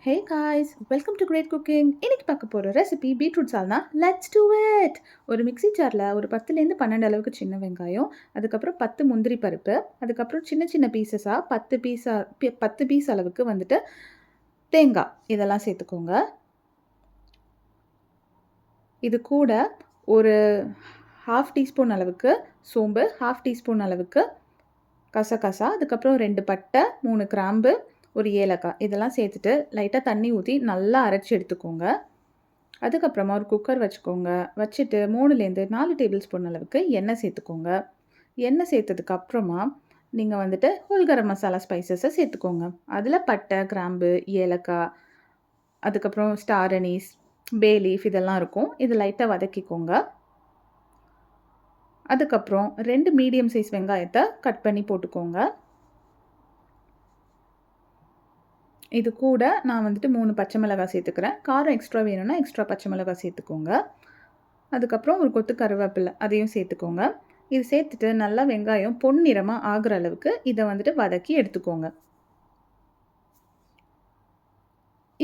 Hey guys, welcome to great cooking. இன்னைக்கு பார்க்க போகிற recipe beetroot salna. Let's do it. ஒரு மிக்ஸி ஜாரில் ஒரு 10லேருந்து 12 அளவுக்கு சின்ன வெங்காயம், அதுக்கப்புறம் 10 முந்திரி பருப்பு, அதுக்கப்புறம் சின்ன சின்ன பீசஸாக 10 பீஸ் அளவுக்கு வந்துட்டு தேங்காய் இதெல்லாம் சேர்த்துக்கோங்க. இது கூட ஒரு ஹாஃப் டீஸ்பூன் அளவுக்கு சோம்பு, ஹாஃப் டீஸ்பூன் அளவுக்கு கசகசா, அதுக்கப்புறம் 2 பட்டை, 3 கிராம்பு, ஒரு ஏலக்காய் இதெல்லாம் சேர்த்துட்டு லைட்டாக தண்ணி ஊற்றி நல்லா அரைச்சி எடுத்துக்கோங்க. அதுக்கப்புறமா ஒரு குக்கர் வச்சுக்கோங்க. வச்சுட்டு 3லேருந்து 4 டேபிள் ஸ்பூன் அளவுக்கு எண்ணெய் சேர்த்துக்கோங்க. எண்ணெய் சேர்த்ததுக்கு அப்புறமா நீங்கள் வந்துட்டு ஹோல் கரம் மசாலா ஸ்பைசஸை சேர்த்துக்கோங்க. அதில் பட்டை, கிராம்பு, ஏலக்காய், அதுக்கப்புறம் ஸ்டார் அனீஸ், பே லீஃப் இதெல்லாம் இருக்கும். இது லைட்டாக வதக்கிக்கோங்க. அதுக்கப்புறம் 2 மீடியம் சைஸ் வெங்காயத்தை கட் பண்ணி போட்டுக்கோங்க. இது கூட நான் வந்துட்டு 3 பச்சை மிளகாய் சேர்த்துக்கிறேன். காரம் எக்ஸ்ட்ரா வேணும்னா எக்ஸ்ட்ரா பச்சை மிளகாய் சேர்த்துக்கோங்க. அதுக்கப்புறம் ஒரு கொத்து கருவேப்பிலை அதையும் சேர்த்துக்கோங்க. இது சேர்த்துட்டு நல்லா வெங்காயம் பொன்னிறமாக ஆகிற அளவுக்கு இதை வந்துட்டு வதக்கி எடுத்துக்கோங்க.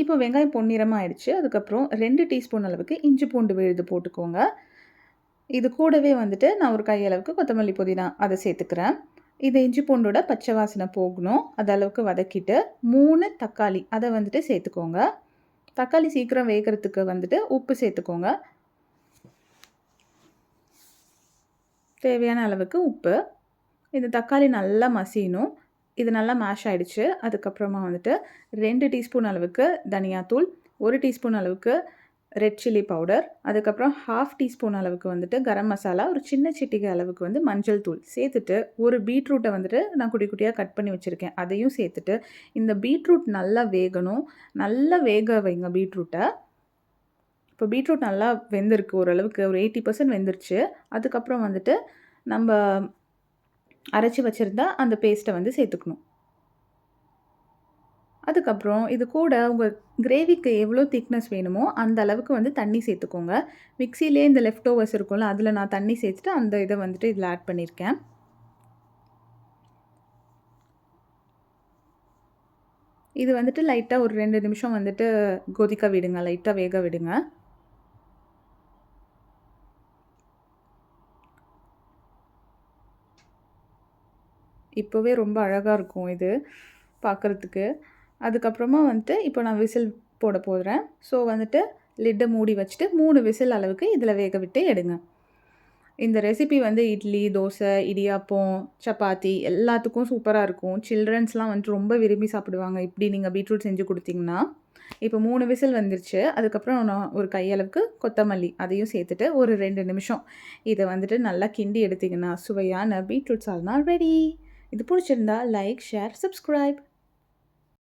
இப்போ வெங்காயம் பொன்னிறமாக ஆயிடுச்சு. அதுக்கப்புறம் 2 டீஸ்பூன் அளவுக்கு இஞ்சி பூண்டு விழுது போட்டுக்கோங்க. இது கூடவே வந்துட்டு நான் ஒரு கையளவுக்கு கொத்தமல்லி புதினா அதை சேர்த்துக்கிறேன். இது இஞ்சி பூண்டோட பச்சை வாசனை போகணும். அது அளவுக்கு வதக்கிட்டு 3 தக்காளி அதை வந்துட்டு சேர்த்துக்கோங்க. தக்காளி சீக்கிரம் வேகிறதுக்கு வந்துட்டு உப்பு சேர்த்துக்கோங்க. தேவையான அளவுக்கு உப்பு. இந்த தக்காளி நல்லா மசியணும். இது நல்லா மேஷ் ஆகிடுச்சு. அதுக்கப்புறமா வந்துட்டு 2 டீஸ்பூன் அளவுக்கு தனியாத்தூள், 1 டீஸ்பூன் அளவுக்கு ரெட் சில்லி பவுடர், அதுக்கப்புறம் ஹாஃப் டீஸ்பூன் அளவுக்கு வந்துட்டு கரம் மசாலா, ஒரு சின்ன சிட்டிகை அளவுக்கு வந்து மஞ்சள் தூள் சேர்த்துட்டு, ஒரு பீட்ரூட்டை வந்துட்டு நான் குட்டி குட்டியாக கட் பண்ணி வச்சுருக்கேன் அதையும் சேர்த்துட்டு, இந்த பீட்ரூட் நல்லா வேகணும். நல்லா வேக வைங்க பீட்ரூட்டை. இப்போ பீட்ரூட் நல்லா வெந்திருக்கு, ஓரளவுக்கு ஒரு 80% வெந்துருச்சு. அதுக்கப்புறம் வந்துட்டு நம்ம அரைச்சி வச்சுருந்தா அந்த பேஸ்ட்டை வந்து சேர்த்துக்கணும். அதுக்கப்புறம் இது கூட உங்கள் கிரேவிக்கு எவ்வளோ திக்னஸ் வேணுமோ அந்த அளவுக்கு வந்து தண்ணி சேர்த்துக்கோங்க. மிக்ஸிலே இந்த லெஃப்ட் ஓவர்ஸ் இருக்கும்ல, அதில் நான் தண்ணி சேர்த்துட்டு அந்த இதை வந்துட்டு இதில் ஆட் பண்ணியிருக்கேன். இது வந்துட்டு லைட்டாக ஒரு 2 நிமிஷம் வந்துட்டு கொதிக்க விடுங்க, லைட்டாக வேக விடுங்க. இப்போவே ரொம்ப அழகாக இருக்கும் இது பார்க்குறதுக்கு. அதுக்கப்புறமா வந்துட்டு இப்போ நான் விசில் போட போகிறேன். ஸோ வந்துட்டு லிட்டை மூடி வச்சுட்டு 3 விசில் அளவுக்கு இதில் வேக விட்டு எடுங்க. இந்த ரெசிபி வந்து இட்லி, தோசை, இடியாப்பம், சப்பாத்தி எல்லாத்துக்கும் சூப்பராக இருக்கும். சில்ட்ரன்ஸ்லாம் வந்துட்டு ரொம்ப விரும்பி சாப்பிடுவாங்க இப்படி நீங்கள் பீட்ரூட் செஞ்சு கொடுத்தீங்கன்னா. இப்போ 3 விசில் வந்துருச்சு. அதுக்கப்புறம் நான் ஒரு கையளவுக்கு கொத்தமல்லி அதையும் சேர்த்துட்டு ஒரு 2 நிமிஷம் இதை வந்துட்டு நல்லா கிண்டி எடுத்திங்கன்னா சுவையான பீட்ரூட் சால்னா ரெடி. இது பிடிச்சிருந்தா லைக், ஷேர், சப்ஸ்கிரைப்.